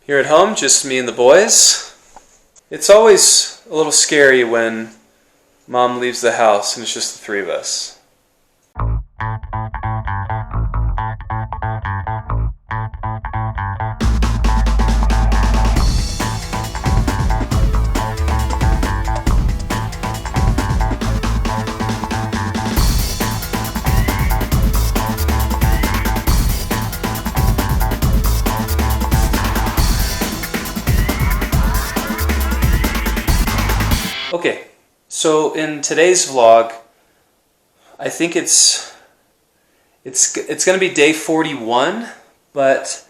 Here at home, just me and the boys. It's always a little scary when Mom leaves the house and it's just the three of us. Okay, so in today's vlog, I think it's going to be day 41, but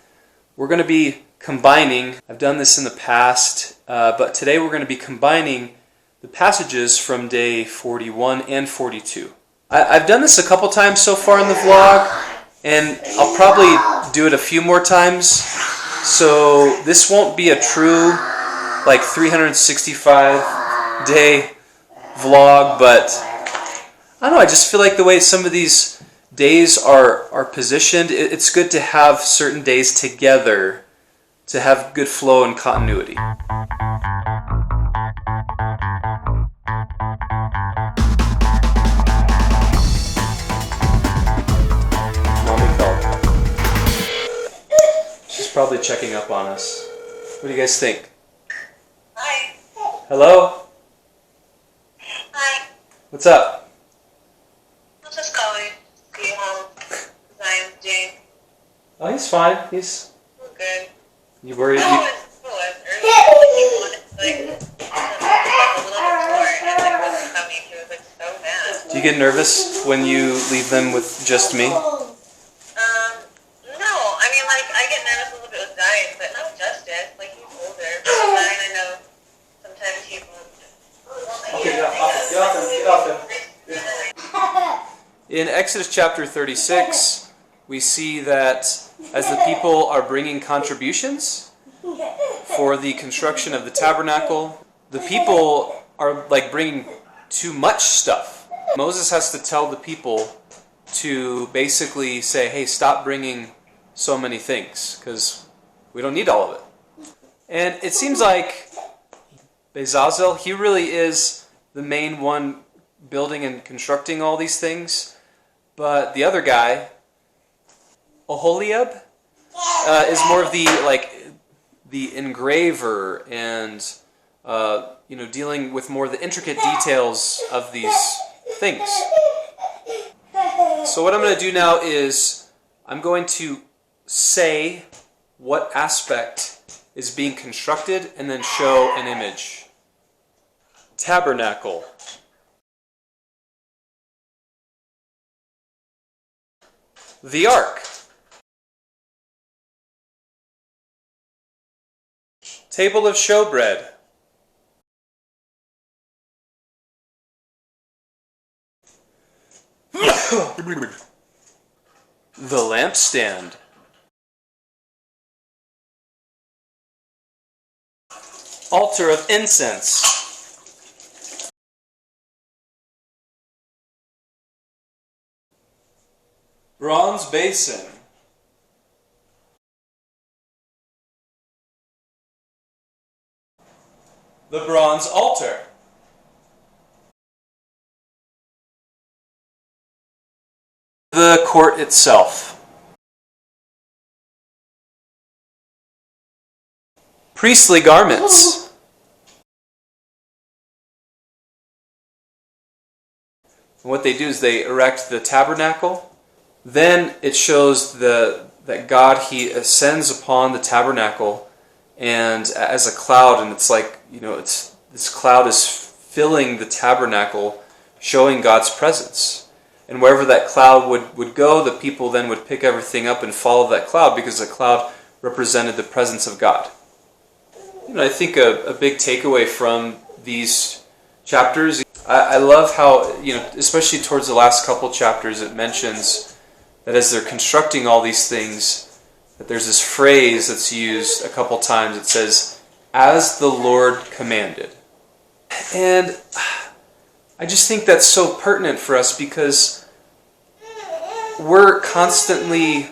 we're going to be combining. I've done this in the past, but today we're going to be combining the passages from day 41 and 42. I've done this a couple times so far in the vlog, and I'll probably do it a few more times. So this won't be a true like 365 day vlog, but I don't know, I just feel like the way some of these days are positioned, it's good to have certain days together to have good flow and continuity. Mommy called. She's probably checking up on us. What do you guys think? Hi. Hello? Hi. What's up? I'm just calling to see how I'm doing. Oh, he's fine. He's... Good. You worried? It was early. Like, a little bit more, and like wasn't coming. He was like so mad. Do you get nervous when you leave them with just me? No. I mean, like, I get nervous a little bit with Diane, but not Justice. Like, he's older. But Diane, I know sometimes he will. Okay, get off him. In Exodus chapter 36, we see that as the people are bringing contributions for the construction of the tabernacle, the people are like bringing too much stuff. Moses has to tell the people to basically say, hey, stop bringing so many things, because we don't need all of it. And it seems like Bezazel, he really is the main one building and constructing all these things, but the other guy, Oholiab, is more of the engraver and dealing with more of the intricate details of these things. So what I'm going to do now is I'm going to say what aspect is being constructed and then show an image. Tabernacle. The ark. Table of showbread. The lampstand. Altar of incense. Bronze basin. The bronze altar. The court itself. Priestly garments. And what they do is they erect the tabernacle. Then it shows that God, He ascends upon the tabernacle and as a cloud, and it's like, this cloud is filling the tabernacle, showing God's presence. And wherever that cloud would go, the people then would pick everything up and follow that cloud, because the cloud represented the presence of God. I think a big takeaway from these chapters, I love how, especially towards the last couple chapters, it mentions that as they're constructing all these things, that there's this phrase that's used a couple times. It says, as the Lord commanded. And I just think that's so pertinent for us, because we're constantly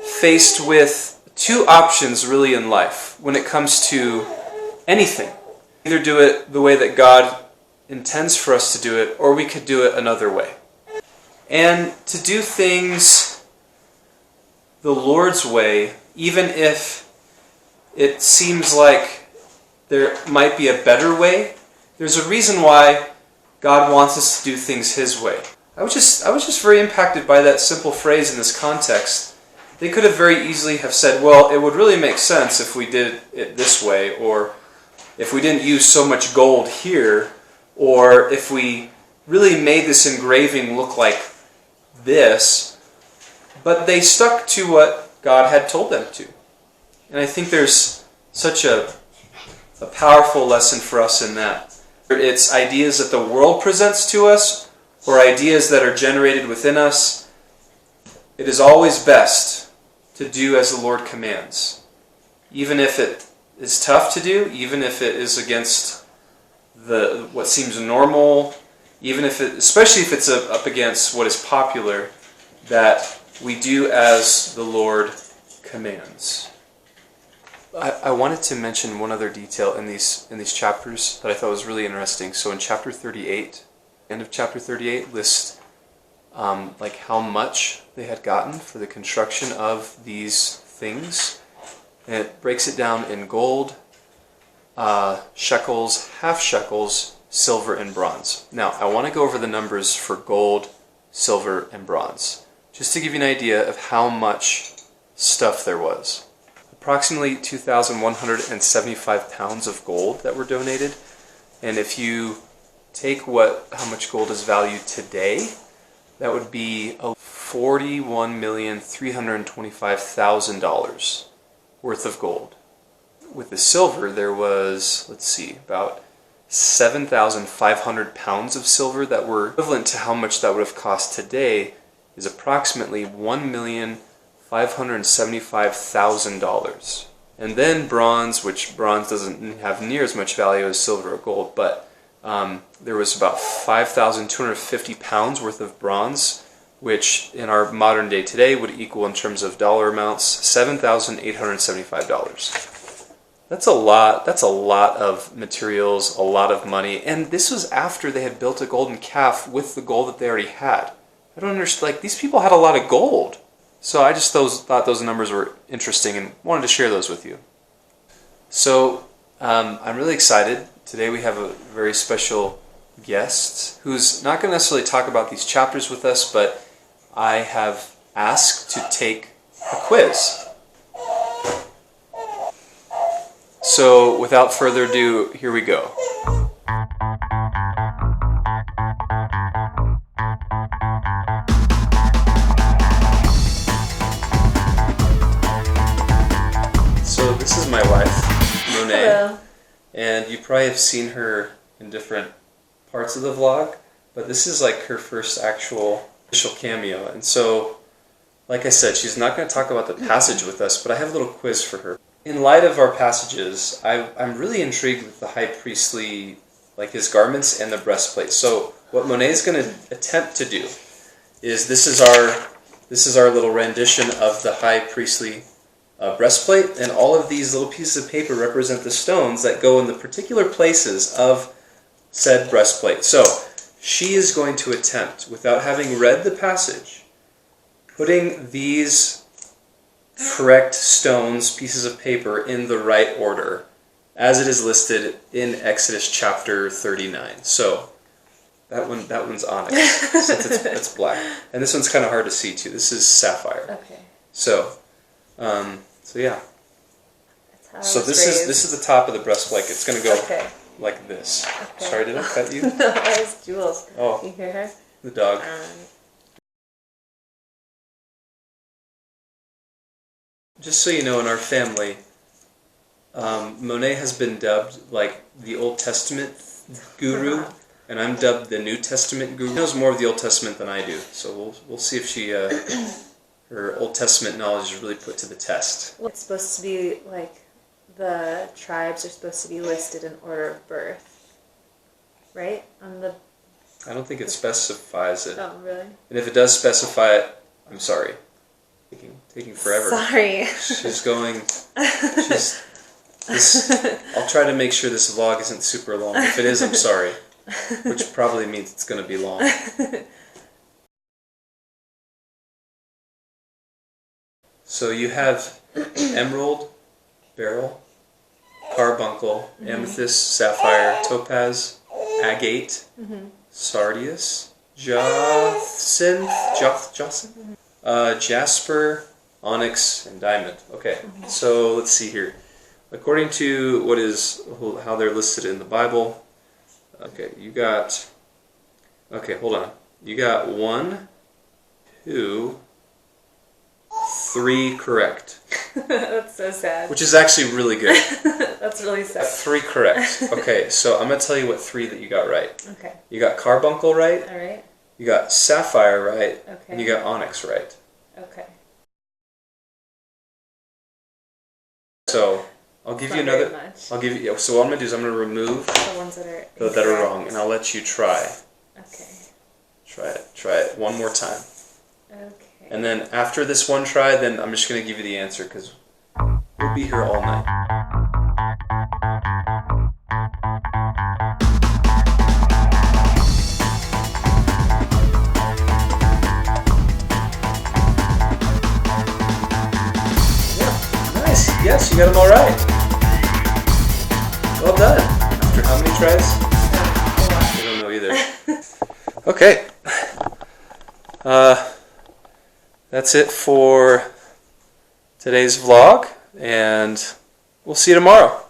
faced with two options really in life when it comes to anything. Either do it the way that God intends for us to do it, or we could do it another way. And to do things the Lord's way, even if it seems like there might be a better way, there's a reason why God wants us to do things His way. I was just very impacted by that simple phrase in this context. They could have very easily have said, well, it would really make sense if we did it this way, or if we didn't use so much gold here, or if we really made this engraving look like this. But they stuck to what God had told them to. And I think there's such a powerful lesson for us in that. It's ideas that the world presents to us, or ideas that are generated within us. It is always best to do as the Lord commands. Even if it is tough to do, even if it is against what seems normal, even if especially if it's up against what is popular, that we do as the Lord commands. I wanted to mention one other detail in these chapters that I thought was really interesting. So in chapter 38, end of chapter 38 lists like how much they had gotten for the construction of these things. And it breaks it down in gold, shekels, half shekels, silver, and bronze. Now, I want to go over the numbers for gold, silver, and bronze, just to give you an idea of how much stuff there was. Approximately 2,175 pounds of gold that were donated. And if you take how much gold is valued today, that would be $41,325,000 worth of gold. With the silver, there was, about 7,500 pounds of silver that were equivalent to how much that would have cost today is approximately $1,575,000. And then bronze, which bronze doesn't have near as much value as silver or gold, but there was about 5,250 pounds worth of bronze, which in our modern day today would equal, in terms of dollar amounts, $7,875. That's a lot. That's a lot of materials, a lot of money, and this was after they had built a golden calf with the gold that they already had. I don't understand. Like, these people had a lot of gold. So I just thought those numbers were interesting and wanted to share those with you. So I'm really excited. Today we have a very special guest who's not going to necessarily talk about these chapters with us, but I have asked to take a quiz. So without further ado, here we go. So this is my wife, Monet. Hello. And you probably have seen her in different parts of the vlog, but this is like her first actual official cameo. And so, like I said, she's not going to talk about the passage with us, but I have a little quiz for her. In light of our passages, I'm really intrigued with the high priestly, like his garments and the breastplate. So what Monet is going to attempt to do is this is our little rendition of the high priestly breastplate, and all of these little pieces of paper represent the stones that go in the particular places of said breastplate. So she is going to attempt, without having read the passage, putting these correct stones, pieces of paper, in the right order, as it is listed in Exodus chapter 39. So that one's onyx, since it's black, and this one's kind of hard to see too. This is sapphire. Okay. So yeah. So this is the top of the breastplate. It's going to go like this. Okay. Sorry, did I cut you? No, it's Jules. Oh. You hear her? The dog. Just so you know, in our family, Monet has been dubbed like the Old Testament guru, and I'm dubbed the New Testament guru. She knows more of the Old Testament than I do, so we'll see if she her Old Testament knowledge is really put to the test. Well, it's supposed to be like the tribes are supposed to be listed in order of birth, right? I don't think it specifies it. Oh, really? And if it does specify it, I'm sorry. Taking forever. Sorry. She's going. I'll try to make sure this vlog isn't super long. If it is, I'm sorry. Which probably means it's going to be long. So you have emerald, beryl, carbuncle, amethyst, sapphire, topaz, agate, sardius, jacinth, jasper, onyx, and diamond. Okay, so let's see here. According to how they're listed in the Bible, okay, hold on. You got 1, 2, 3 correct. That's so sad. Which is actually really good. That's really sad. 3 correct. Okay, so I'm going to tell you what 3 that you got right. Okay. You got carbuncle right. All right. You got sapphire right. Okay. And you got onyx right. Okay. So I'll give you another. Much. I'll give you. So what I'm going to do is I'm going to remove the ones that are wrong, and I'll let you try. Okay. Try it one more time. Okay. And then after this one try, then I'm just going to give you the answer because we'll be here all night. Yeah, nice. Yes, you got them all right. Well done. After how many tries? I don't know either. Okay. That's it for today's vlog, and we'll see you tomorrow.